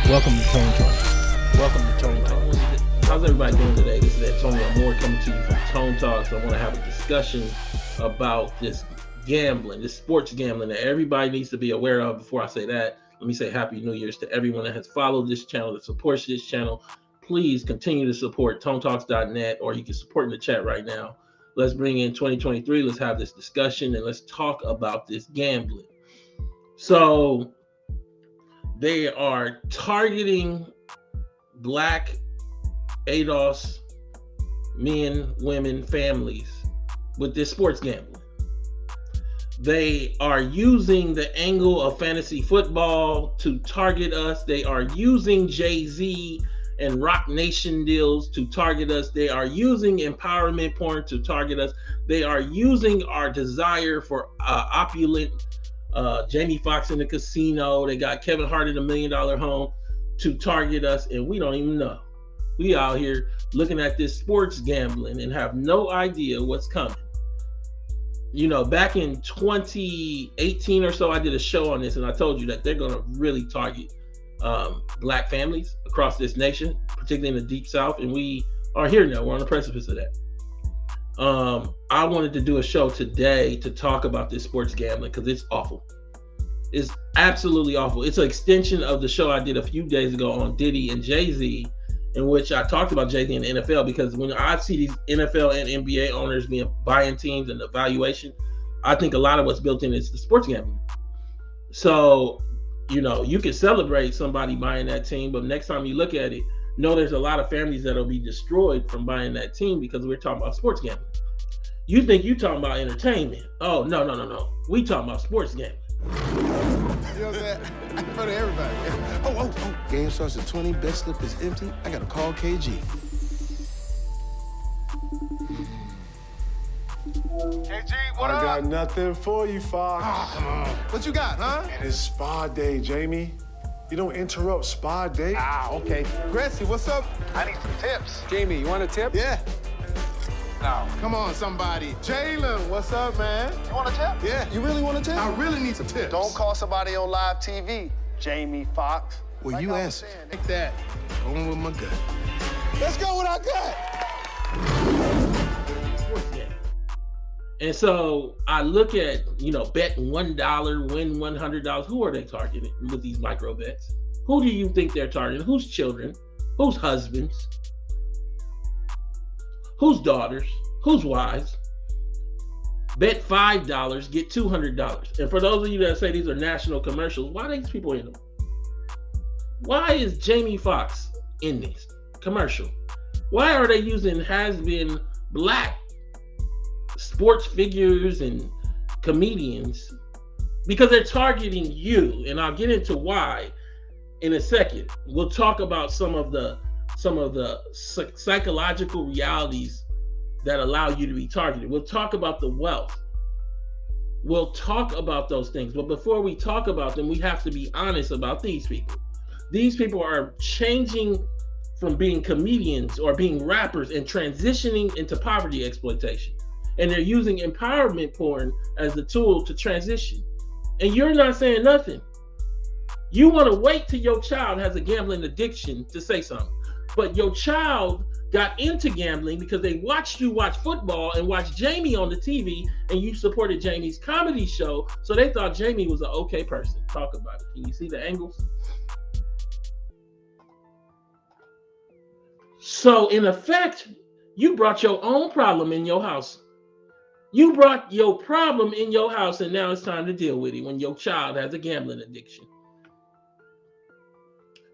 Welcome to Tone Talks. Welcome to Tone Talks. How's everybody doing today? This is Antonio Moore coming to you from Tone Talks. I want to have a discussion about this gambling, this sports gambling that everybody needs to be aware of. Before I say that, let me say Happy New Year's to everyone that has followed this channel, that supports this channel. Please continue to support ToneTalks.net, or you can support in the chat right now. Let's bring in 2023. Let's have this discussion and let's talk about this gambling. So they are targeting Black ADOS men, women, families with this sports gambling. They are using the angle of fantasy football to target us. They are using Jay-Z and Rock Nation deals to target us. They are using empowerment porn to target us. They are using our desire for opulent Jamie Foxx in the casino. They got Kevin Hart in $1 million home to target us, and we don't even know. We out here looking at this sports gambling and have no idea what's coming. You know, back in 2018 or so, I did a show on this, and I told you that they're going to really target Black families across this nation, particularly in the Deep South, and we are here now. We're on the precipice of that. I wanted to do a show today to talk about this sports gambling because it's awful. It's absolutely awful. It's an extension of the show I did a few days ago on Diddy and Jay-Z, in which I talked about Jay-Z and the NFL, because when I see these NFL and NBA owners buying teams and the valuation, I think a lot of what's built in is the sports gambling. So, you know, you can celebrate somebody buying that team, but next time you look at it, no, there's a lot of families that'll be destroyed from buying that team because we're talking about sports gambling. You think you're talking about entertainment. Oh, no. We talking about sports gambling. You know what I'm saying? In front of everybody. Oh. Game starts at 20, bet slip is empty. I gotta call KG. KG, what up? I got nothing for you, Foxx. Oh, come on. What you got, huh? It is spa day, Jamie. You don't interrupt spa day. Okay. Gracie, what's up? I need some tips. Jamie, you want a tip? Yeah. No. Come on, somebody. Jalen, what's up, man? You want a tip? Yeah. You really want a tip? I really need some tips. Don't call somebody on live TV, Jamie Foxx. Well, Like you I was answer. saying, Take that. Going with my gut. Let's go with our gut. Sports gambling. And so I look at, bet $1, win $100. Who are they targeting with these micro bets? Who do you think they're targeting? Whose children? Whose husbands? Whose daughters? Whose wives? Bet $5, get $200. And for those of you that say these are national commercials, why are these people in them? Why is Jamie Foxx in this commercial? Why are they using has-been Black sports figures and comedians? Because they're targeting you, and I'll get into why in a second. We'll talk about some of the psychological realities that allow you to be targeted. We'll talk about the wealth. We'll talk about those things. But before we talk about them, we have to be honest about these people. These people are changing from being comedians or being rappers and transitioning into poverty exploitation. And they're using empowerment porn as the tool to transition. And you're not saying nothing. You want to wait till your child has a gambling addiction to say something. But your child got into gambling because they watched you watch football and watch Jamie on the TV, and you supported Jamie's comedy show, so they thought Jamie was an okay person. Talk about it. Can you see the angles? So in effect, you brought your own problem in your house. You brought your problem in your house, and now it's time to deal with it when your child has a gambling addiction.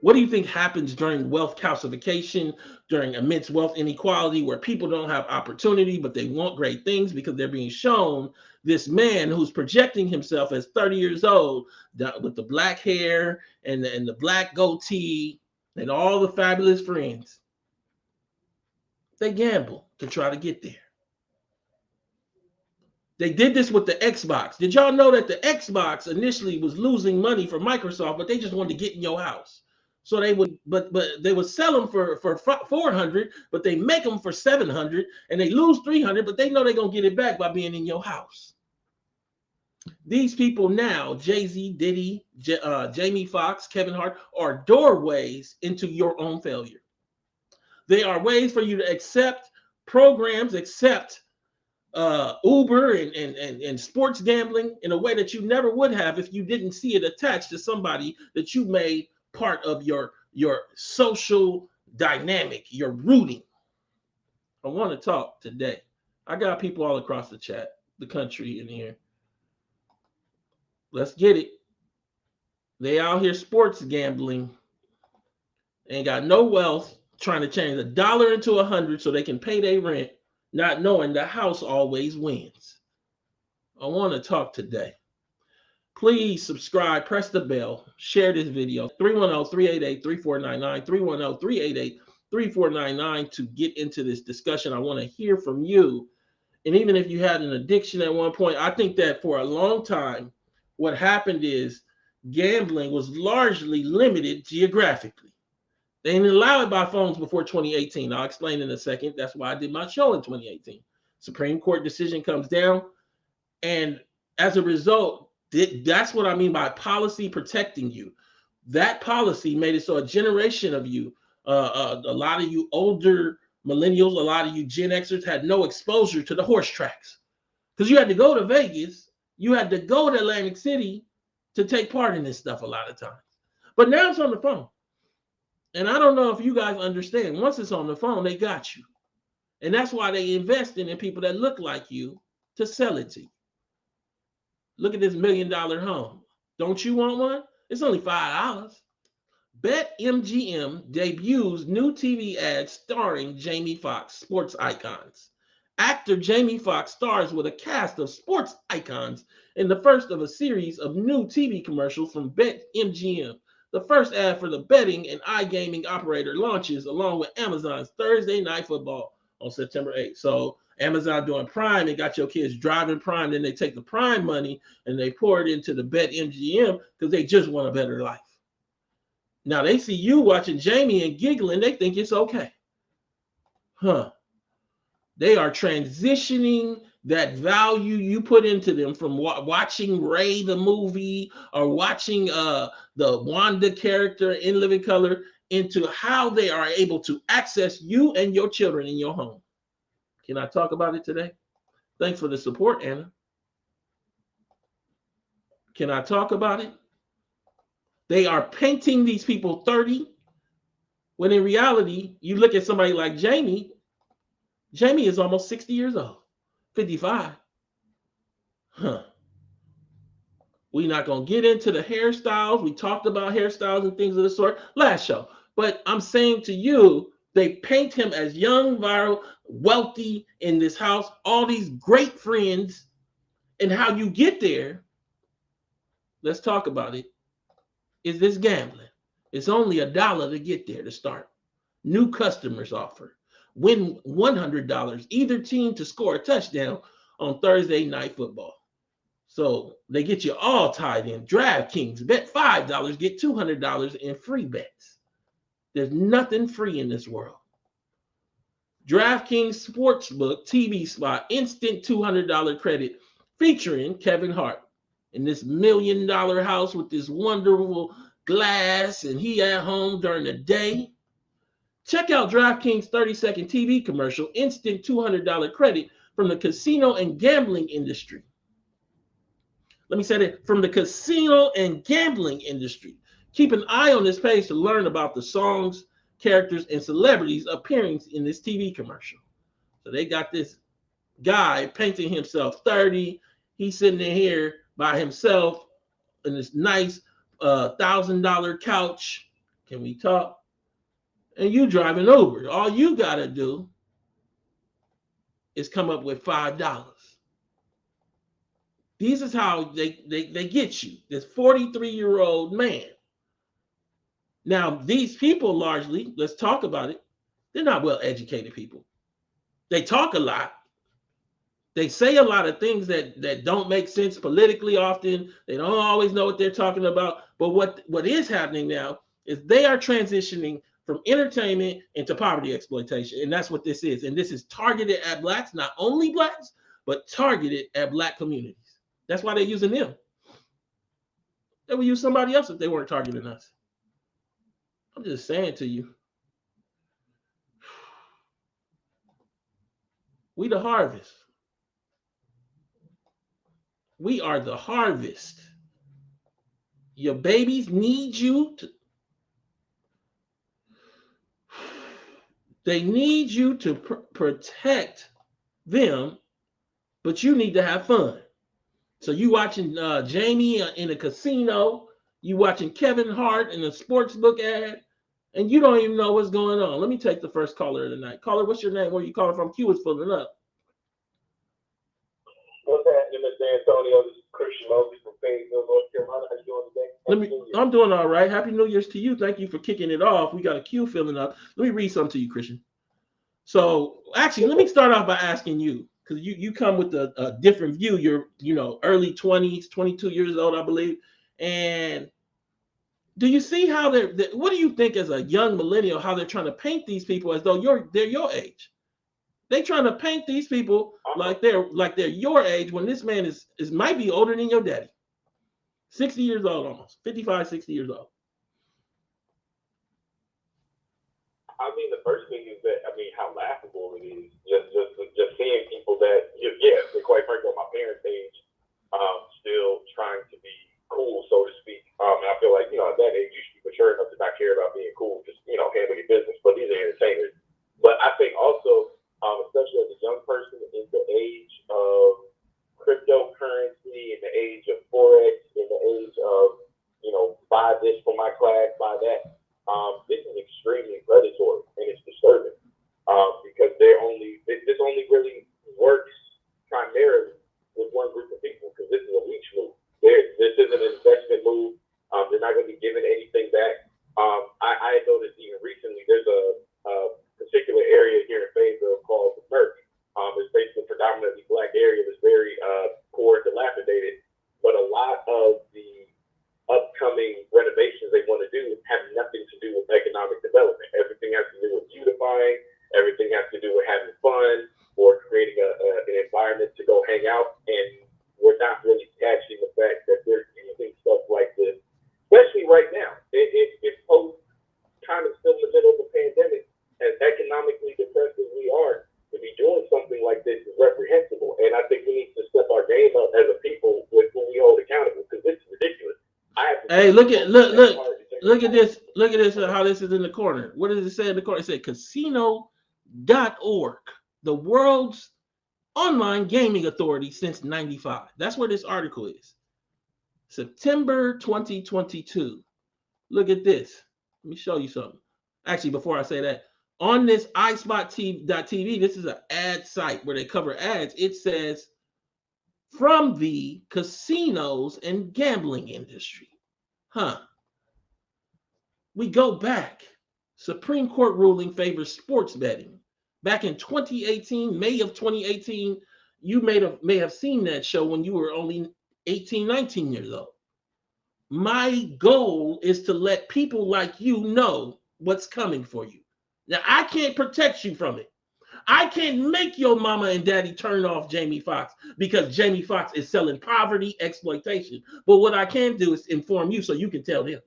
What do you think happens during wealth calcification, during immense wealth inequality, where people don't have opportunity, but they want great things because they're being shown this man who's projecting himself as 30 years old with the black hair and the black goatee and all the fabulous friends? They gamble to try to get there. They did this with the Xbox. Did y'all know that the Xbox initially was losing money for Microsoft, but they just wanted to get in your house? So they would, but they would sell them for $400, but they make them for $700, and they lose $300, but they know they're gonna get it back by being in your house. These people now, Jay-Z, Diddy, Jamie Foxx, Kevin Hart, are doorways into your own failure. They are ways for you to accept programs, accept Uber and sports gambling in a way that you never would have if you didn't see it attached to somebody that you made part of your social dynamic, your rooting. I want to talk today. I got people all across the country in here. Let's get it. They out here sports gambling, ain't got no wealth, trying to change $1 into 100 so they can pay their rent, not knowing the house always wins. I want to talk today. Please subscribe, press the bell, share this video. 310-388-3499, 310-388-3499 to get into this discussion. I want to hear from you. And even if you had an addiction at one point, I think that for a long time, what happened is gambling was largely limited geographically. They didn't allow it by phones before 2018. I'll explain in a second. That's why I did my show in 2018. Supreme Court decision comes down. And as a result, that's what I mean by policy protecting you. That policy made it so a generation of you, a lot of you older millennials, a lot of you Gen Xers had no exposure to the horse tracks. Because you had to go to Vegas. You had to go to Atlantic City to take part in this stuff a lot of times. But now it's on the phone. And I don't know if you guys understand. Once it's on the phone, they got you. And that's why they invest in people that look like you to sell it to you. Look at this $1 million home. Don't you want one? It's only $5. BetMGM debuts new TV ads starring Jamie Foxx, sports icons. Actor Jamie Foxx stars with a cast of sports icons in the first of a series of new TV commercials from BetMGM. The first ad for the betting and iGaming operator launches along with Amazon's Thursday Night Football on September 8th. So Amazon doing Prime and got your kids driving Prime. Then they take the Prime money and they pour it into the BetMGM because they just want a better life. Now they see you watching Jamie and giggling. They think it's okay. They are transitioning that value you put into them from watching Ray the movie or watching the Wanda character in Living Color into how they are able to access you and your children in your home. Can I talk about it today? Thanks for the support, Anna. Can I talk about it? They are painting these people 30, when in reality, you look at somebody like Jamie. Jamie is almost 60 years old, 55. We're not going to get into the hairstyles. We talked about hairstyles and things of the sort last show. But I'm saying to you, they paint him as young, viral, wealthy in this house, all these great friends, and how you get there. Let's talk about it. Is this gambling? It's only $1 to get there to start. New customers offer. Win $100, either team to score a touchdown on Thursday Night Football. So they get you all tied in. DraftKings, bet $5, get $200 in free bets. There's nothing free in this world. DraftKings Sportsbook TV spot, instant $200 credit featuring Kevin Hart in this $1 million house with this wonderful glass, and he at home during the day. Check out DraftKings 30-second TV commercial, instant $200 credit from the casino and gambling industry. Let me say that, from the casino and gambling industry. Keep an eye on this page to learn about the songs, characters, and celebrities appearing in this TV commercial. So they got this guy painting himself 30. He's sitting in here by himself in this nice $1,000 couch. Can we talk? And you driving Uber. All you got to do is come up with $5. This is how they get you, this 43-year-old man. Now, these people largely, let's talk about it, they're not well-educated people. They talk a lot. They say a lot of things that don't make sense politically often. They don't always know what they're talking about. But what is happening now is they are transitioning from entertainment into poverty exploitation. And that's what this is. And this is targeted at Blacks, not only Blacks, but targeted at Black communities. That's why they're using them. They would use somebody else if they weren't targeting us. I'm just saying to you, we the harvest. We are the harvest. Your babies need you to, they need you to protect them, but you need to have fun. So you watching Jamie in a casino, you watching Kevin Hart in a sports book ad, and you don't even know what's going on. Let me take the first caller of the night. Caller, what's your name? Where you calling from? Q is pulling up. What's happening, Mr. Antonio? This is Christian Moses from Fayetteville, North Carolina. How you doing today? I'm doing all right. Happy New Year's to you. Thank you for kicking it off. We got a queue filling up. Let me read something to you, Christian. So actually, let me start off by asking you, because you come with a different view. You're early 20s, 22 years old, I believe. And do you see how what do you think as a young millennial, how they're trying to paint these people as though they're your age? They trying to paint these people like they're your age when this man is might be older than your daddy. 60 years old almost, 55, 60 years old. I mean, the first thing is that, how laughable it is. Just seeing people that, quite frankly, my parents' age, still trying to be cool, so to speak. And I feel like, at that age, you should be mature enough to not care about being cool, just, handle your business. But these are entertainers. But I think also, especially as a young person in the age of cryptocurrency, in the age of Forex, in the age of, buy this for my class, buy that. This is extremely predatory and it's disturbing because this only really works primarily with one group of people because this is a leech move. This isn't an investment move. They're not going to be giving anything back. I noticed even recently there's a particular area here in Fayetteville called the Merc. It's basically a predominantly black area that's very poor and dilapidated, but a lot of the upcoming renovations they want to do have nothing to do with economic development. Everything has to do with beautifying. Everything has to do with having fun or creating an environment to go hang out. And we're not really catching the fact that they're using stuff like this, especially right now. It's post kind of still in the middle of the pandemic, as economically depressed as we are, to be doing something like this is reprehensible. And I think we need to step our game up as a people with who we hold accountable because this is ridiculous. Hey, look at this. Look at this. How this is in the corner. What does it say in the corner? It said casino.org, the world's online gaming authority since '95. That's where this article is. September 2022. Look at this. Let me show you something. Actually, before I say that, on this iSpot.tv, this is an ad site where they cover ads. It says, from the casinos and gambling industry. We go back. Supreme Court ruling favors sports betting. Back in 2018, May of 2018, you may have seen that show when you were only 18, 19 years old. My goal is to let people like you know what's coming for you. Now, I can't protect you from it. I can't make your mama and daddy turn off Jamie Foxx because Jamie Foxx is selling poverty, exploitation. But what I can do is inform you so you can tell them.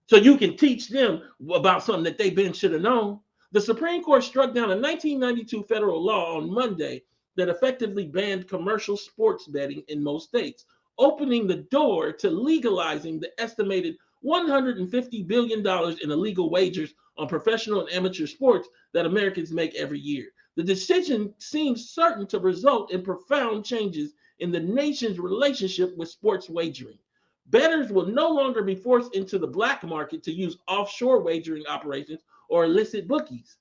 So you can teach them about something that they should have known. The Supreme Court struck down a 1992 federal law on Monday that effectively banned commercial sports betting in most states, opening the door to legalizing the estimated $150 billion in illegal wagers on professional and amateur sports that Americans make every year. The decision seems certain to result in profound changes in the nation's relationship with sports wagering. Bettors will no longer be forced into the black market to use offshore wagering operations or illicit bookies.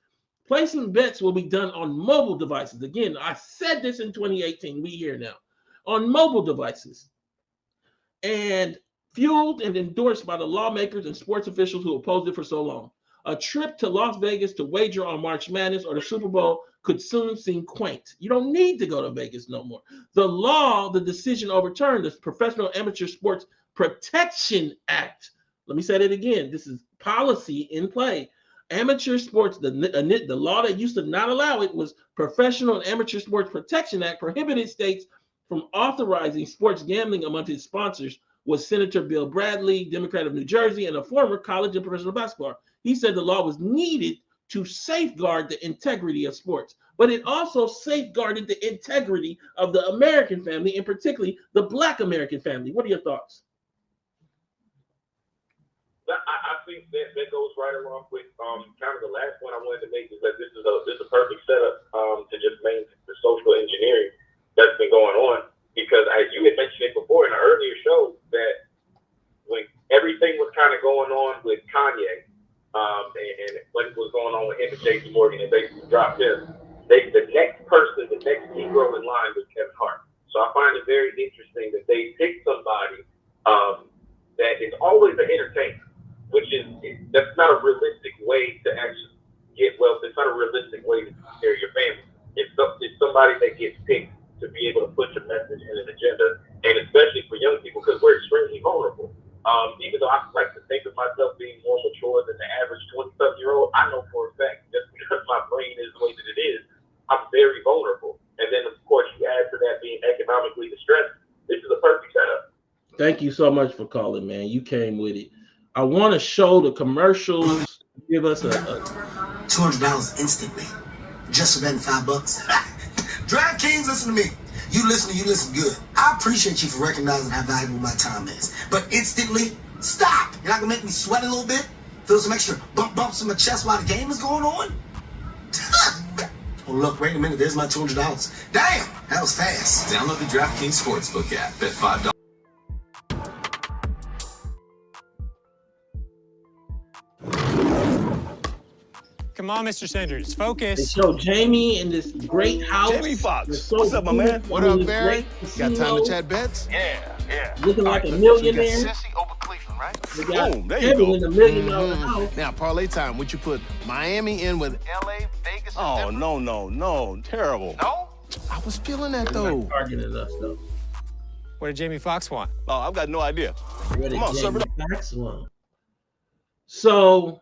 Placing bets will be done on mobile devices. Again, I said this in 2018. We here now. On mobile devices. And fueled and endorsed by the lawmakers and sports officials who opposed it for so long. A trip to Las Vegas to wager on March Madness or the Super Bowl could soon seem quaint. You don't need to go to Vegas no more. The decision overturned the Professional Amateur Sports Protection Act. Let me say that again. This is policy in play. Amateur sports, the law that used to not allow it was Professional and Amateur Sports Protection Act, prohibited states from authorizing sports gambling among its sponsors was Senator Bill Bradley, Democrat of New Jersey, and a former college and professional basketball. He said the law was needed to safeguard the integrity of sports, but it also safeguarded the integrity of the American family, and particularly the Black American family. What are your thoughts? I think that goes right along with kind of the last point I wanted to make, is that this is a perfect setup to just maintain the social engineering that's been going on, because you had mentioned it before in an earlier show that when everything was kind of going on with Kanye and what was going on with him and J.P. Morgan, and basically dropped him, the next person, the next Negro in line was Kevin Hart. So I find it very interesting that they picked somebody that is always an entertainer, that's not a realistic way to actually get wealth. It's not a realistic way to take care of your family. It's somebody that gets picked to be able to push a message and an agenda, and especially for young people, because we're extremely vulnerable. Even though I like to think of myself being more mature than the average 20-something-year-old, I know for a fact, just because my brain is the way that it is, I'm very vulnerable. And then, of course, you add to that being economically distressed. This is a perfect setup. Thank you so much for calling, man. You came with it. I want to show the commercials. Give us a $200 instantly. Just for betting $5. DraftKings, listen to me. You listen good. I appreciate you for recognizing how valuable my time is. But instantly, stop. You're not gonna make me sweat a little bit? Feel some extra bumps in my chest while the game is going on? Oh, look, wait a minute. There's my $200. Damn, that was fast. Download the DraftKings Sportsbook app. Bet $5. Come on, Mr. Sanders, They focus. show Jamie in this great house. Jamie Foxx. So What's up, my man? What up, Barry? Got time to chat bets? Yeah. Looking like a So you got millionaire. Sissy over Cleveland, right? We got Boom, there you Kevin go. in the $1 million house. Now, parlay time. Would you put Miami in with LA, Vegas, and Oh, Denver? no. Terrible. No? I was feeling that, though. Targeting us, though. What did Jamie Foxx want? Oh, I've got no idea. What Come on, serve it up. That's one. So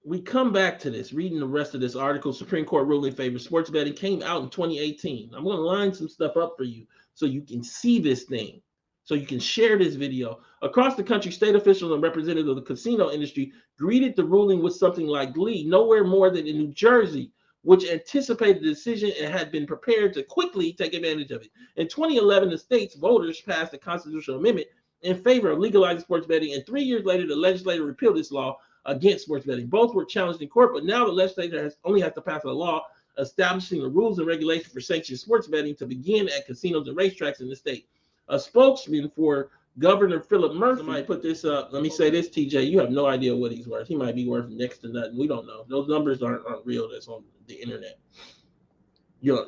we come back to this, reading the rest of this article. Supreme Court ruling in favor of sports betting came out in 2018. I'm going to line some stuff up for you so you can see this thing, so you can share this video. Across the country, state officials and representatives of the casino industry greeted the ruling with something like glee, nowhere more than in New Jersey, which anticipated the decision and had been prepared to quickly take advantage of it. In 2011, the state's voters passed a constitutional amendment in favor of legalizing sports betting, and 3 years later, the legislature repealed this law against sports betting. Both were challenged in court, but now the legislature only has to pass a law establishing the rules and regulations for sanctioned sports betting to begin at casinos and racetracks in the state. A spokesman for Governor Philip Murphy, somebody put this up. Let me say this, TJ, you have no idea what he's worth. He might be worth next to nothing. We don't know. Those numbers aren't real. That's on the internet.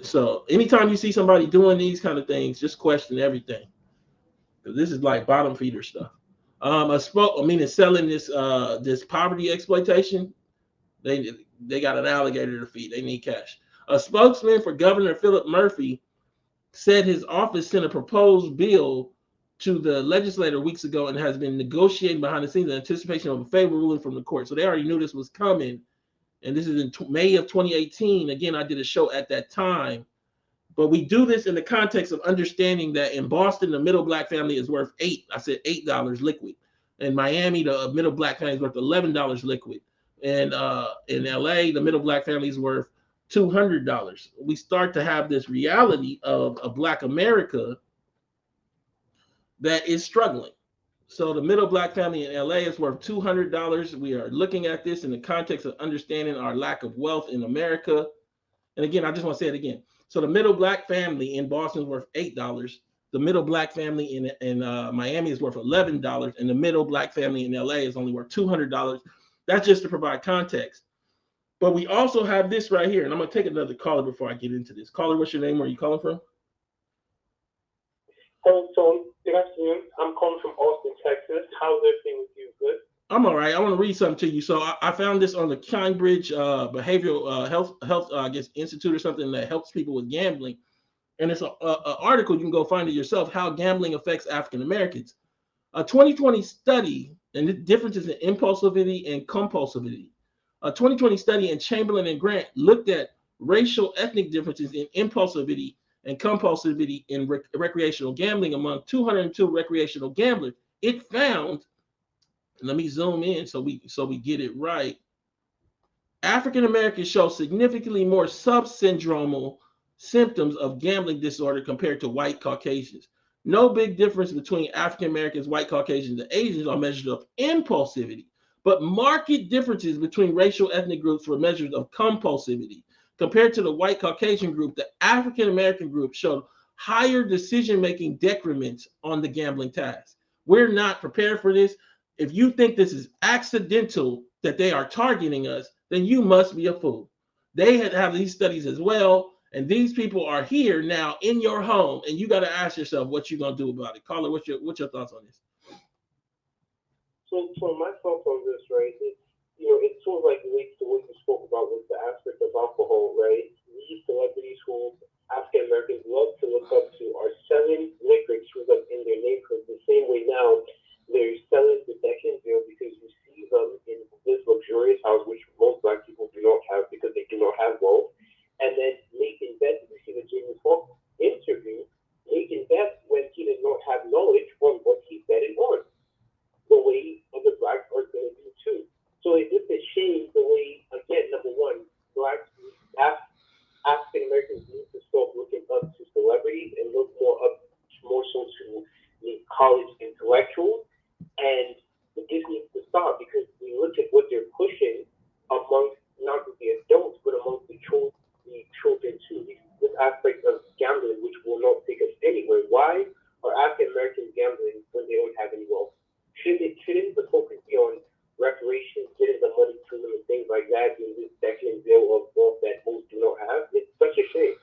So anytime you see somebody doing these kind of things, just question everything. Because this is like bottom feeder stuff. Selling this poverty exploitation. They got an alligator to feed. They need cash. A spokesman for Governor Philip Murphy said his office sent a proposed bill to the legislator weeks ago and has been negotiating behind the scenes in anticipation of a favorable ruling from the court. So they already knew this was coming. And this is in May of 2018. Again, I did a show at that time. But we do this in the context of understanding that in Boston, the middle black family is worth $8 liquid. In Miami, the middle black family is worth $11 liquid. And in LA, the middle black family is worth $200. We start to have this reality of a Black America that is struggling. So the middle black family in LA is worth $200. We are looking at this in the context of understanding our lack of wealth in America. And again, I just want to say it again. So the middle black family in Boston is worth $8. The middle black family in Miami is worth $11. And the middle black family in LA is only worth $200. That's just to provide context. But we also have this right here. And I'm going to take another caller before I get into this. Caller, what's your name? Where are you calling from? Hello, Tom. Good afternoon. I'm calling from Austin, Texas. How's everything with you? Good? I'm all right. I want to read something to you. So I found this on the Cambridge Behavioral Health I guess, Institute or something that helps people with gambling. And it's an article. You can go find it yourself, How Gambling Affects African Americans. A 2020 study, and the differences in impulsivity and compulsivity. A 2020 study in Chamberlain and Grant looked at racial ethnic differences in impulsivity and compulsivity in recreational gambling among 202 recreational gamblers. It found, let me zoom in so we get it right. African Americans show significantly more subsyndromal symptoms of gambling disorder compared to white Caucasians. No big difference between African Americans, white Caucasians, and Asians are measures of impulsivity, but marked differences between racial ethnic groups were measures of compulsivity. Compared to the white Caucasian group, the African American group showed higher decision-making decrements on the gambling task. We're not prepared for this. If you think this is accidental that they are targeting us, then you must be a fool. They have these studies as well, and these people are here now in your home, and you got to ask yourself what you're gonna do about it. Caller, what's your thoughts on this? So my thoughts on this, right? It sort of like relates to what you spoke about with the aspect of alcohol, right? These celebrities who African Americans love to look up to are selling liquor to them in their neighborhood the same way now they're selling the Beckinsale because you see them in this luxurious house, which most black people do not have because they do not have wealth, and then making bets. You see the Jamie Foxx interview, making bets when he did not have knowledge on what he betted on, the way other blacks are going to do too. So it's just a shame the way, again, number one, blacks, African Americans need to stop looking up to celebrities and look more so to the college intellectuals. And this needs to stop because we look at what they're pushing amongst not just the adults, but amongst the children too. This aspect of gambling, which will not take us anywhere. Why are African Americans gambling when they don't have any wealth? Shouldn't the focus be on reparations, getting the money to them, and things like that? In this decade of wealth that most do not have, it's such a shame.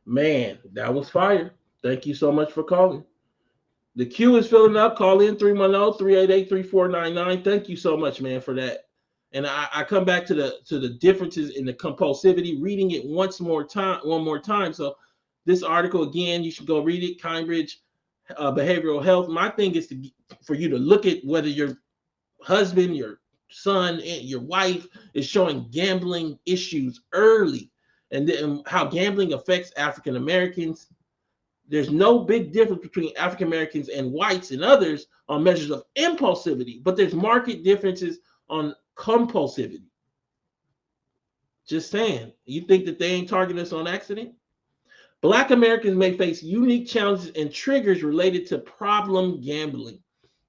Man, that was fire. Thank you so much for calling. The queue is filling up. Call in 310-388-3499. Thank you so much, man, for that. And I come back to the differences in the compulsivity, reading it one more time. So this article, again, you should go read it, Cambridge Behavioral Health. My thing is for you to look at whether your husband, your son, and your wife is showing gambling issues early, and then how gambling affects African Americans. There's no big difference between African Americans and whites and others on measures of impulsivity, but there's marked differences on compulsivity. Just saying. You think that they ain't targeting us on accident? Black Americans may face unique challenges and triggers related to problem gambling.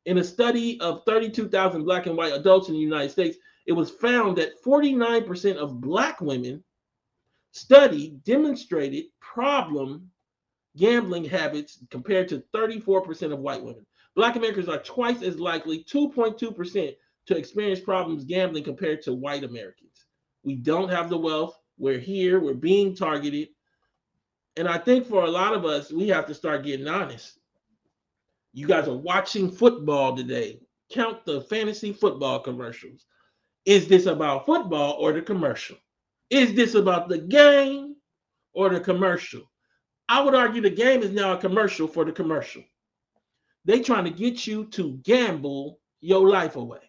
In a study of 32,000 black and white adults in the United States, it was found that 49% of black women studied demonstrated problem gambling habits compared to 34% of white women. Black Americans are twice as likely, 2.2%, to experience problems gambling compared to white Americans. We don't have the wealth. We're here. We're being targeted. And I think for a lot of us, we have to start getting honest. You guys are watching football today. Count the fantasy football commercials. Is this about football or the commercial? Is this about the game or the commercial? I would argue the game is now a commercial for the commercial. They trying to get you to gamble your life away.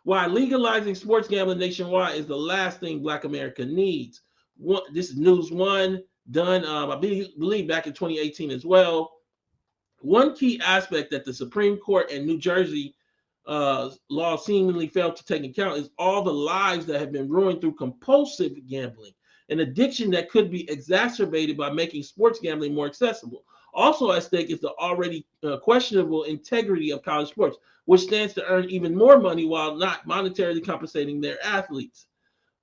Why legalizing sports gambling nationwide is the last thing Black America needs. This is News One, done, I believe back in 2018 as well. One key aspect that the Supreme Court and New Jersey law seemingly failed to take account is all the lives that have been ruined through compulsive gambling, an addiction that could be exacerbated by making sports gambling more accessible. Also at stake is the already questionable integrity of college sports, which stands to earn even more money while not monetarily compensating their athletes.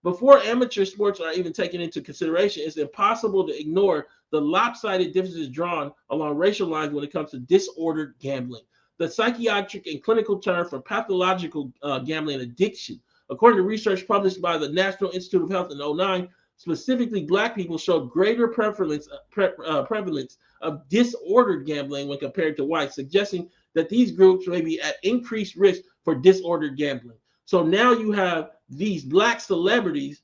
Before amateur sports are even taken into consideration, it's impossible to ignore the lopsided differences drawn along racial lines when it comes to disordered gambling, the psychiatric and clinical term for pathological gambling addiction. According to research published by the National Institute of Health in 2009, specifically Black people showed greater prevalence of disordered gambling when compared to whites, suggesting that these groups may be at increased risk for disordered gambling. So now you have these Black celebrities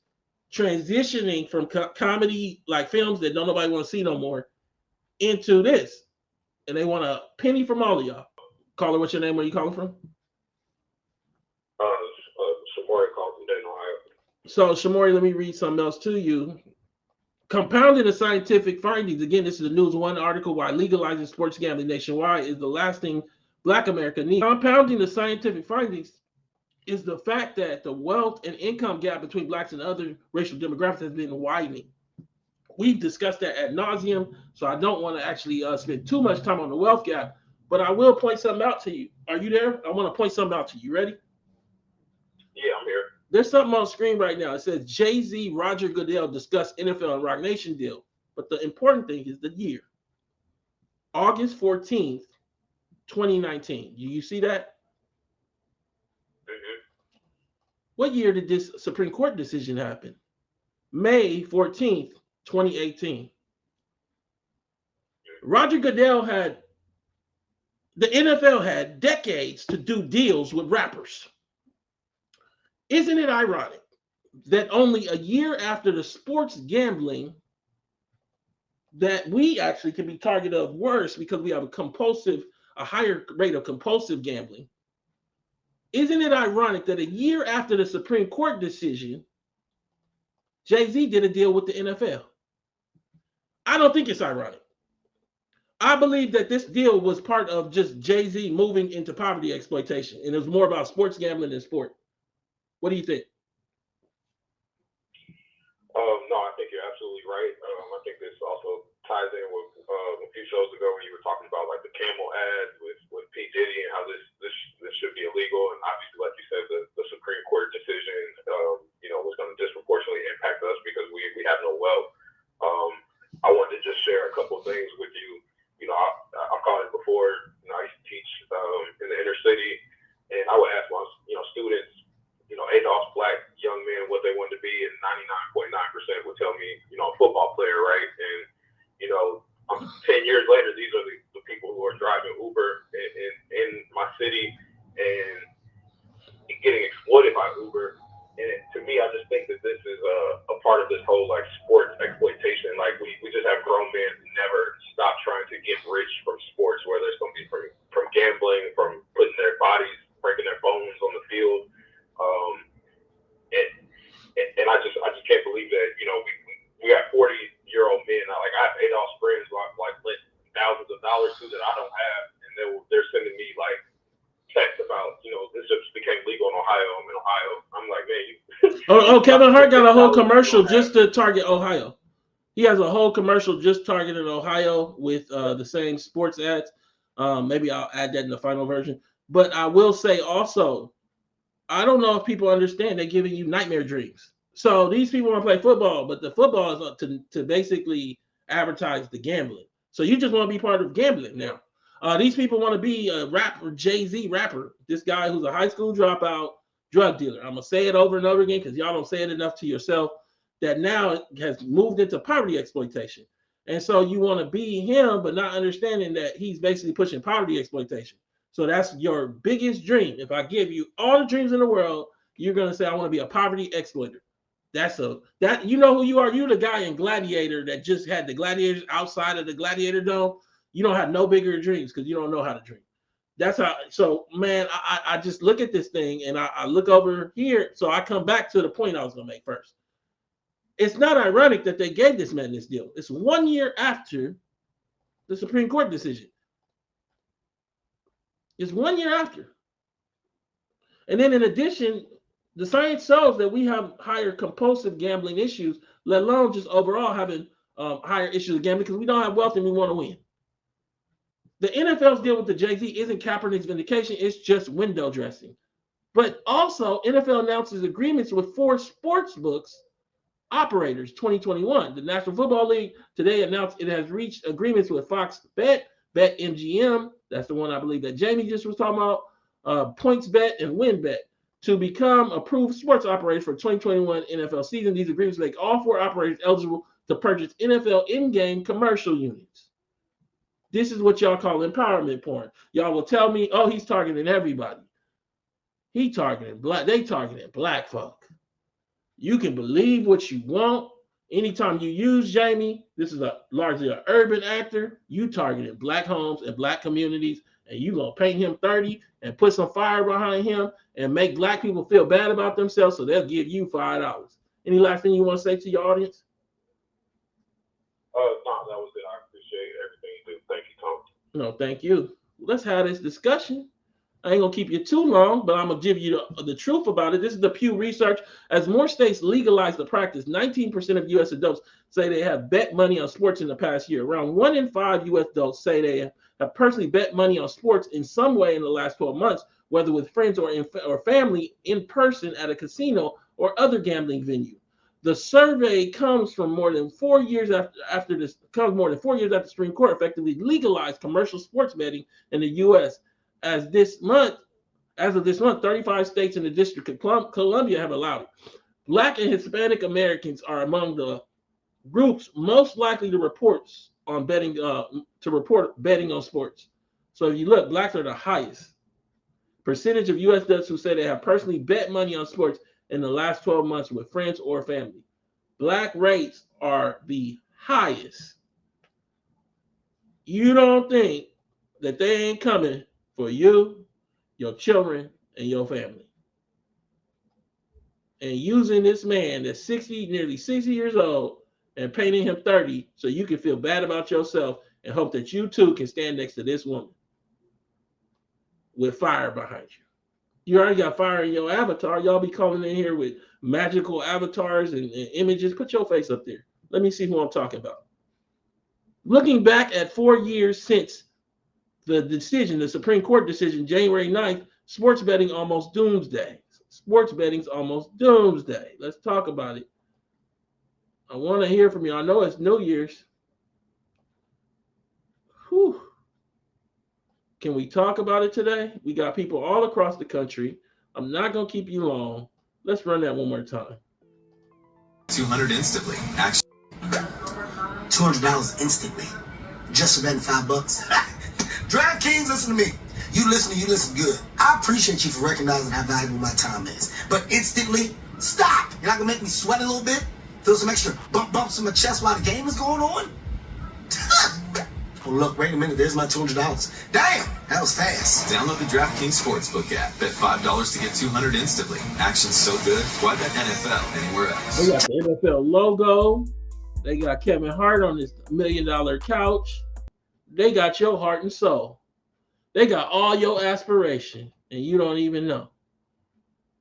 transitioning from comedy, like films that don't nobody want to see no more, into this. And they want a penny from all of y'all. Caller, what's your name? Where you calling from? Shamori calling from Dayton, Ohio. So, Shamori, let me read something else to you. Compounding the scientific findings, again, this is the News One article, why legalizing sports gambling nationwide is the last thing Black America needs. Compounding the scientific findings is the fact that the wealth and income gap between Blacks and other racial demographics has been widening. We've discussed that ad nauseum, so I don't want to actually spend too much time on the wealth gap, but I will point something out to you. Are you there? I want to point something out to you. Ready? Yeah, I'm here. There's something on screen right now. It says Jay-Z, Roger Goodell discuss NFL and Roc Nation deal. But the important thing is the year. August 14th, 2019. Do you see that? Mm-hmm. What year did this Supreme Court decision happen? May 14th, 2018. Roger Goodell the NFL had decades to do deals with rappers. Isn't it ironic that only a year after the sports gambling that we actually can be targeted of worse because we have a higher rate of compulsive gambling? Isn't it ironic that a year after the Supreme Court decision, Jay-Z did a deal with the NFL? I don't think it's ironic. I believe that this deal was part of just Jay-Z moving into poverty exploitation, and it was more about sports gambling than sport. What do you think? No, I think you're absolutely right. I think this also ties in with a few shows ago when you were talking about like the camel ads with P. Diddy and how this should be illegal. And obviously, like you said, the Supreme Court decision, was going to disproportionately impact us because we have no wealth. I wanted to just share a couple of things with you. I've called it before. I used to teach in the inner city, and I would ask my students, Adolph's Black young men what they wanted to be, and 99.9% would tell me, a football player, right? And 10 years later, these are the people who are driving Uber in my city and getting exploited by Uber. And to me, I just think that this is a part of this whole like sports exploitation. Like we just have grown men who never stop trying to get rich from sports, whether it's going to be from gambling, from putting their bodies, breaking their bones on the field. And I just can't believe that we got 40-year-old men. Like I have Adolph's friends who I've like lent thousands of dollars to that I don't have, and they're sending me like text about this just became legal in Ohio. I'm in Ohio. I'm like, man. Kevin Hart got a whole commercial just to target Ohio. He has a whole commercial just targeted Ohio with the same sports ads. Maybe I'll add that in the final version. But I will say also, I don't know if people understand they're giving you nightmare dreams. So these people want to play football, but the football is to basically advertise the gambling. So you just want to be part of gambling now. These people want to be a rapper, Jay-Z rapper, this guy who's a high school dropout drug dealer. I'm going to say it over and over again because y'all don't say it enough to yourself, that now has moved into poverty exploitation. And so you want to be him, but not understanding that he's basically pushing poverty exploitation. So that's your biggest dream. If I give you all the dreams in the world, you're going to say, I want to be a poverty exploiter. You know who you are. You're the guy in Gladiator that just had the gladiators outside of the Gladiator Dome. You don't have no bigger dreams because you don't know how to dream. That's how. So, man, I just look at this thing and I look over here. So I come back to the point I was going to make first. It's not ironic that they gave this man this deal. It's 1 year after the Supreme Court decision. It's 1 year after. And then in addition, the science shows that we have higher compulsive gambling issues, let alone just overall having higher issues of gambling because we don't have wealth and we want to win. The NFL's deal with the Jay-Z isn't Kaepernick's vindication. It's just window dressing. But also, NFL announces agreements with 4 sports books operators 2021. The National Football League today announced it has reached agreements with Foxx BetMGM, that's the one I believe that Jamie just was talking about, PointsBet and WinBet to become approved sports operators for 2021 NFL season. These agreements make all 4 operators eligible to purchase NFL in-game commercial units. This is what y'all call empowerment porn. Y'all will tell me, oh, he's targeting everybody. He targeting black. They targeting black folk. You can believe what you want. Anytime you use Jamie, this is largely an urban actor. You targeting black homes and black communities, and you gonna paint him 30 and put some fire behind him and make black people feel bad about themselves, so they'll give you $5. Any last thing you want to say to your audience? No, that was it. I appreciate everything you do. Thank you, Tom. No, thank you. Let's have this discussion. I ain't gonna keep you too long, but I'm gonna give you the truth about it. This is the Pew Research. As more states legalize the practice, 19% of U.S. adults say they have bet money on sports in the past year. Around 1 in 5 U.S. adults say they have personally bet money on sports in some way in the last 12 months, whether with friends or family in person at a casino or other gambling venue. The survey comes from more than 4 years after the Supreme Court effectively legalized commercial sports betting in the U.S. As of this month, 35 states and the District of Columbia have allowed it. Black and Hispanic Americans are among the groups most likely to report betting on sports. So if you look, blacks are the highest percentage of U.S. adults who say they have personally bet money on sports in the last 12 months with friends or family. Black rates are the highest. You don't think that they ain't coming for you, your children, and your family. And using this man that's nearly 60 years old, and painting him 30 so you can feel bad about yourself and hope that you too can stand next to this woman with fire behind you. You already got fire in your avatar. Y'all be calling in here with magical avatars and images. Put your face up there. Let me see who I'm talking about. Looking back at 4 years since the Supreme Court decision, January 9th, sports betting almost doomsday. Sports betting's almost doomsday. Let's talk about it. I want to hear from you. I know it's New Year's. Whew. Can we talk about it today? We got people all across the country. I'm not going to keep you long. Let's run that one more time. $200 instantly. Action. $200 instantly. Just for betting $5. DraftKings, listen to me. You listen good. I appreciate you for recognizing how valuable my time is. But instantly, stop. You're not going to make me sweat a little bit? Feel some extra bumps in my chest while the game is going on? Oh, look, wait a minute. There's my $200. Damn, that was fast. Download the DraftKings Sportsbook app. Bet $5 to get $200 instantly. Action's so good, why bet NFL anywhere else? They got the NFL logo. They got Kevin Hart on his $1 million couch. They got your heart and soul. They got all your aspiration, and you don't even know.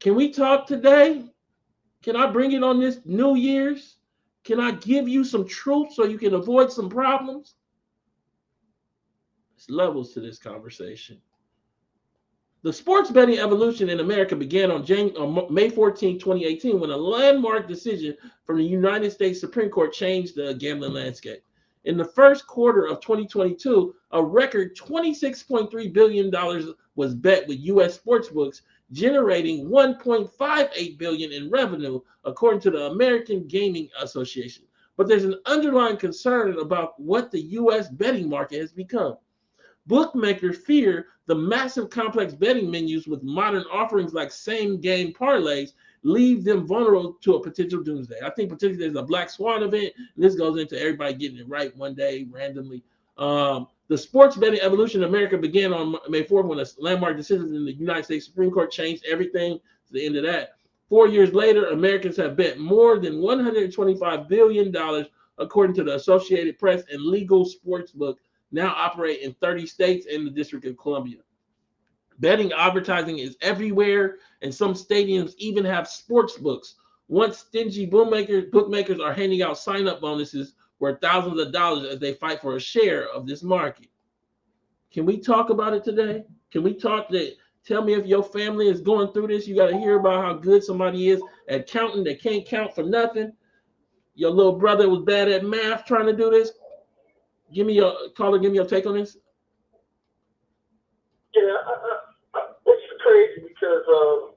Can we talk today? Can I bring it on this New Year's? Can I give you some truth so you can avoid some problems? There's levels to this conversation. The sports betting evolution in America began on May 14, 2018, when a landmark decision from the United States Supreme Court changed the gambling landscape. In the first quarter of 2022, a record $26.3 billion was bet with U.S. sportsbooks, generating $1.58 billion in revenue, according to the American Gaming Association. But there's an underlying concern about what the U.S. betting market has become. Bookmakers fear the massive complex betting menus with modern offerings like same-game parlays leave them vulnerable to a potential doomsday. I think particularly there's a black swan event, and this goes into everybody getting it right one day randomly. The sports betting evolution in America began on May 4th when a landmark decision in the United States Supreme Court changed everything to the end of that. 4 years later, Americans have bet more than $125 billion, according to the Associated Press, and legal sportsbook now operate in 30 states and the District of Columbia. Betting advertising is everywhere, and some stadiums even have sports books. Once stingy bookmakers are handing out sign-up bonuses worth thousands of dollars as they fight for a share of this market. Can we talk about it today? Can we talk that? Tell me if your family is going through this. You got to hear about how good somebody is at counting. They can't count for nothing. Your little brother was bad at math trying to do this. Give me your take on this. Yeah, it's crazy because I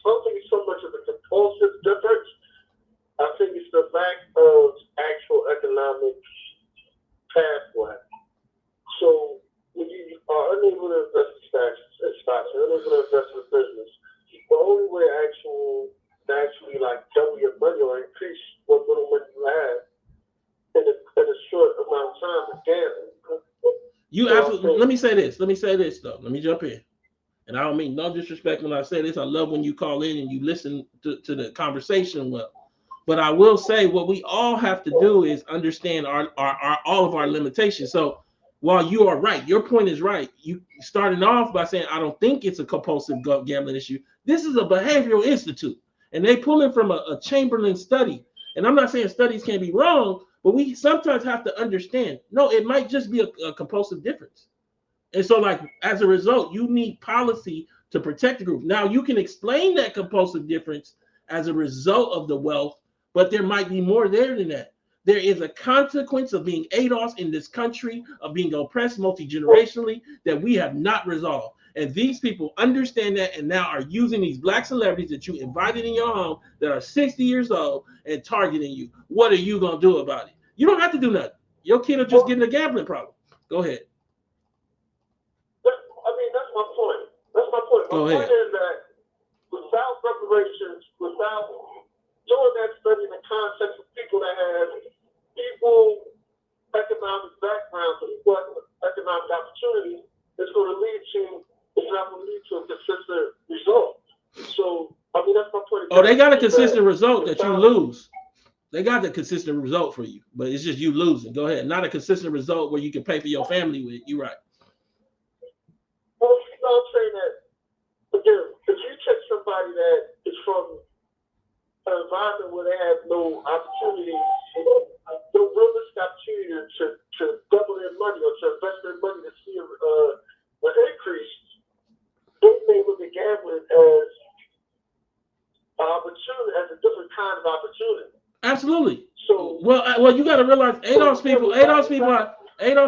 don't think it's so much of a compulsive difference. I think it's the lack of actual economic pathway. So when you are unable to invest in stocks, you're unable to invest in a business, the only way to actually like double your money or increase what little money you have in a short amount of time is gambling. Let me say this though. Let me jump in. And I don't mean no disrespect when I say this. I love when you call in and you listen to the conversation well. But I will say what we all have to do is understand our all of our limitations. So while you are right, your point is right. You starting off by saying I don't think it's a compulsive gambling issue. This is a behavioral institute, and they pull in from a Chamberlain study. And I'm not saying studies can be wrong, but we sometimes have to understand. No, it might just be a compulsive difference. And so, like as a result, you need policy to protect the group. Now, you can explain that compulsive difference as a result of the wealth, but there might be more there than that. There is a consequence of being ADOS in this country, of being oppressed multi-generationally that we have not resolved. And these people understand that and now are using these black celebrities that you invited in your home that are 60 years old and targeting you. What are you going to do about it? You don't have to do nothing. Your kid will just get in a gambling problem. Go ahead. That's my point. That's my point. My point is that without reparations, without doing that study in the context of people that have equal economic backgrounds and equal economic opportunities, it's not going to lead to a consistent result. So, that's my point. Oh, they got a consistent result that you lose. They got the consistent result for you, but it's just you losing. Go ahead. Not a consistent result where you can pay for your family with. You're right. Well, I'm saying that, again, if you take somebody that is from an environment where they have no opportunity, no realistic opportunity to double their money or to invest their money to see an increase, they may look at gambling as an opportunity, as a different kind of opportunity. Absolutely. So, well, you got to realize ADOS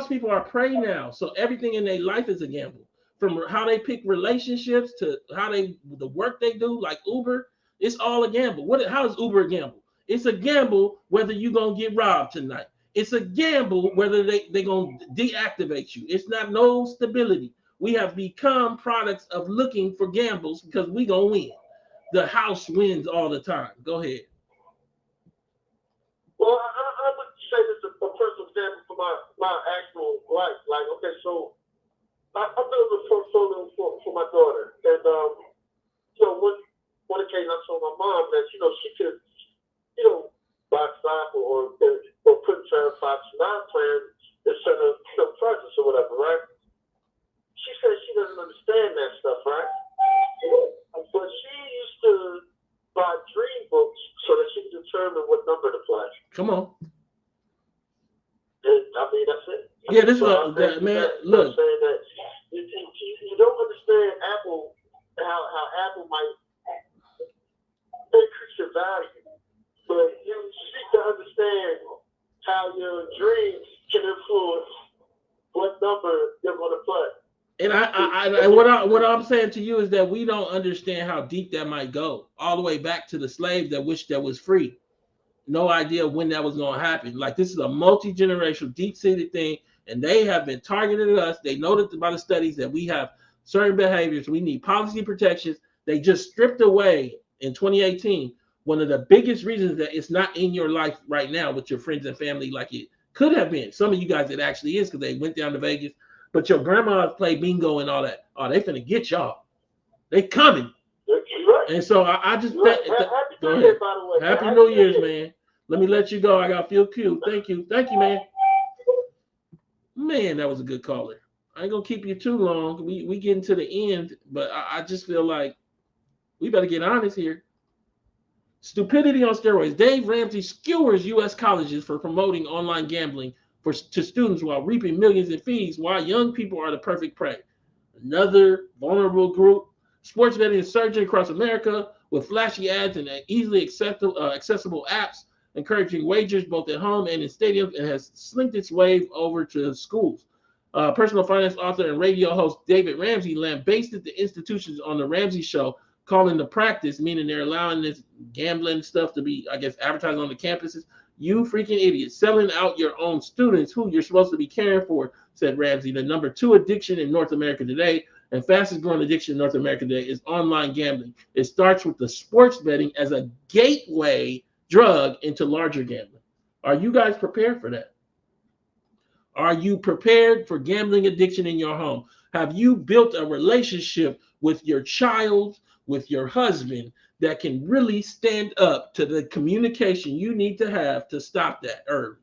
people are prey now. So everything in their life is a gamble. From how they pick relationships to how the work they do, like Uber, it's all a gamble. How is Uber a gamble? It's a gamble whether you're gonna get robbed tonight. It's a gamble whether they're gonna deactivate you. It's not no stability. We have become products of looking for gambles because we gonna win. The house wins all the time. Go ahead. Well, I would say this is a personal example for my actual life. Like, okay, so I built a portfolio for my daughter, and one occasion I told my mom that she could buy stock or put into her 529 plan instead of purchase or whatever, right? She said she doesn't understand that stuff, right? But she used to buy dream books so that she could determine what number to play. Come on. And, that's it. Yeah, this is man. Look, I'm saying that you don't understand Apple, how Apple might increase your value, but you seek to understand how your dreams can influence what number you're going to play. And what I'm saying to you is that we don't understand how deep that might go, all the way back to the slaves that wished that was free. No idea when that was going to happen. Like, this is a multi-generational, deep-seated thing, and they have been targeted at us. They know that by the studies that we have certain behaviors. We need policy protections. They just stripped away in 2018 one of the biggest reasons that it's not in your life right now with your friends and family like it could have been. Some of you guys, it actually is because they went down to Vegas, but your grandma played bingo and all that. Oh, they finna get y'all. They coming. Right. And so I just right. Go ahead. Happy New Year's, man. Let me let you go. I got feel cute. Thank you, man. Man, that was a good caller. I ain't gonna keep you too long. We getting to the end, but I just feel like we better get honest here. Stupidity on steroids. Dave Ramsey skewers U.S. colleges for promoting online gambling to students while reaping millions in fees, while young people are the perfect prey. Another vulnerable group. Sports betting is surging across America with flashy ads and easily accessible apps encouraging wagers both at home and in stadiums, and has slinked its wave over to schools. Personal finance author and radio host David Ramsey lambasted the institutions on the Ramsey Show, calling the practice, meaning they're allowing this gambling stuff to be, I guess, advertised on the campuses. You freaking idiots, selling out your own students who you're supposed to be caring for, said Ramsey. The number 2 addiction in North America today and fastest growing addiction in North America today is online gambling. It starts with the sports betting as a gateway drug into larger gambling. Are you guys prepared for that? Are you prepared for gambling addiction in your home? Have you built a relationship with your child, with your husband that can really stand up to the communication you need to have to stop that early?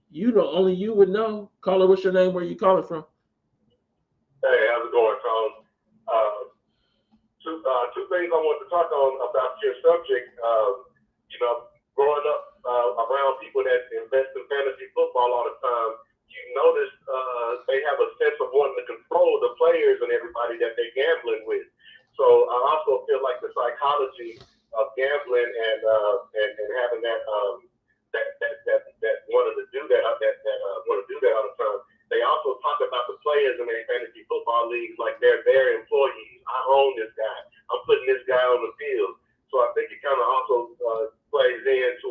You know, only you would know. Caller, what's your name? Where you calling from? Hey, how's it going, Tom? Two things I want to talk on about your subject. You know, growing up around people that invest in fantasy football all the time, you notice they have a sense of wanting to control the players and everybody that they're gambling with. So I also feel like the psychology of gambling and having that wanted to do that want to do that all the time. They also talk about the players in their fantasy football leagues like they're their employees. I own this guy. I'm putting this guy on the field. So I think it kind of also plays into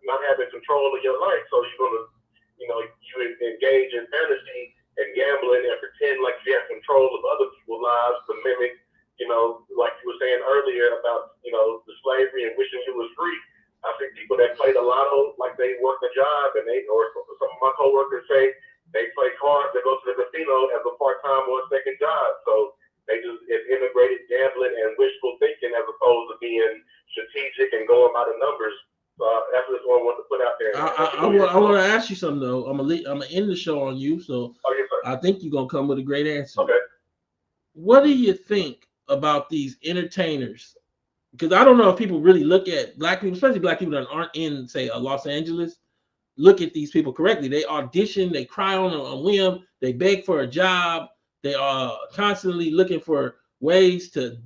not having control of your life. So you're going to, you know, you engage in fantasy and gambling and pretend like you have control of other people's lives to mimic, you know, like you were saying earlier about, you know, the slavery and wishing you was free. I think people that play the lotto like they work a job, and or some of my coworkers say they play cards, they go to the casino as a part-time or a second job. So they just have integrated gambling and wishful thinking as opposed to being strategic and going by the numbers. That's just what I want to put out there. I want to ask you something though. I'm gonna end the show on you, so yes, I think you're gonna come with a great answer. Okay. What do you think about these entertainers? Because I don't know if people really look at black people, especially black people that aren't in, say, Los Angeles, look at these people correctly. They audition, they cry on a whim, they beg for a job, they are constantly looking for ways to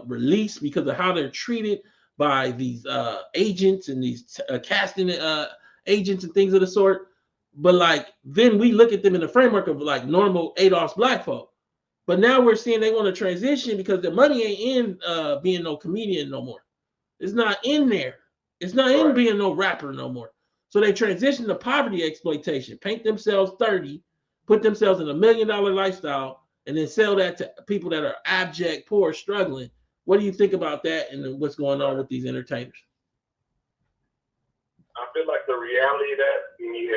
release because of how they're treated by these agents and these casting agents and things of the sort. But like then we look at them in the framework of like normal ADOS black folk. But now we're seeing they want to transition because the money ain't in being no comedian no more. It's not in there. It's not in being no rapper no more. So they transition to poverty exploitation, paint themselves 30, put themselves in $1 million lifestyle, and then sell that to people that are abject, poor, struggling. What do you think about that and what's going on with these entertainers? I feel like the reality of that, and you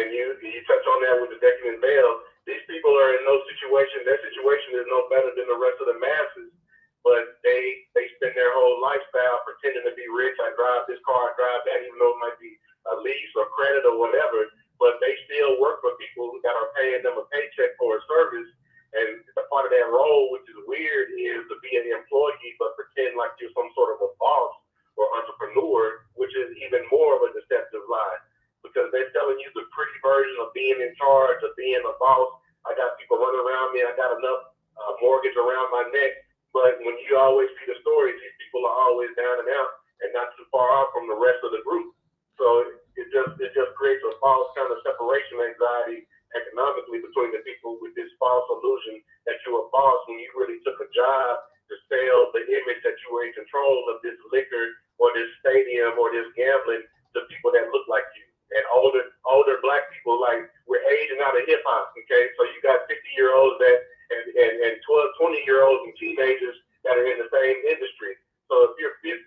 touch on that with the decadent veil, these people are in no situation, their situation is no better than the rest of the masses, but they spend their whole lifestyle pretending to be rich. I drive this car, I drive that, even though it might be a lease or credit or whatever, but they still work for people that are paying them a paycheck for a service. And the part of that role, which is weird, is to be an employee but pretend like you're some sort of a boss or entrepreneur, which is even more of a deceptive lie. Because they're telling you the pretty version of being in charge, of being a boss. I got people running around me. I got enough mortgage around my neck. But when you always see the stories, these people are always down and out and not too far off from the rest of the group. So it just creates a false kind of separation anxiety economically between the people with this false illusion that you're a boss when you really took a job to sell the image that you were in control of this liquor or this stadium or this gambling to people that look like you. And older black people, like, we're aging out of hip hop, okay? So you got 50-year-olds that and 20-year-olds and teenagers that are in the same industry. So if you're 50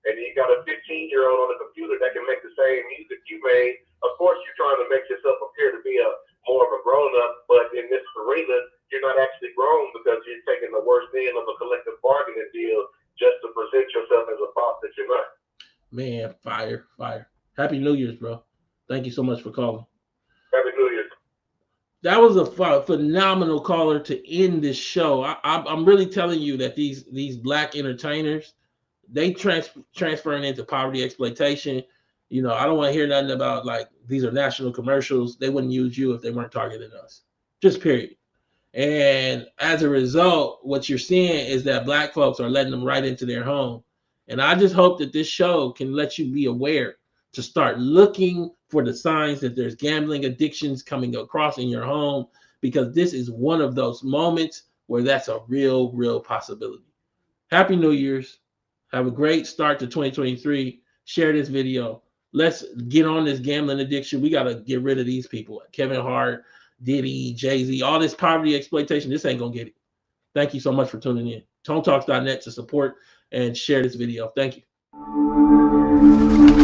and you got a 15-year-old on a computer that can make the same music you made, of course you're trying to make yourself appear to be more of a grown-up, but in this arena, you're not actually grown because you're taking the worst end of a collective bargaining deal just to present yourself as a boss that you're not. Man, fire. Happy New Year's, bro. Thank you so much for calling. Happy New Year's. That was a phenomenal caller to end this show. I'm really telling you that these black entertainers, they transferring into poverty exploitation. You know, I don't want to hear nothing about like these are national commercials. They wouldn't use you if they weren't targeting us. Just period. And as a result, what you're seeing is that black folks are letting them right into their home. And I just hope that this show can let you be aware to start looking for the signs that there's gambling addictions coming across in your home, because this is one of those moments where that's a real possibility. Happy New Year's. Have a great start to 2023. Share this video. Let's get on this gambling addiction. We got to get rid of these people. Kevin Hart, Diddy, Jay-Z, all this poverty exploitation. This ain't going to get it. Thank you so much for tuning in. ToneTalks.net to support and share this video. Thank you.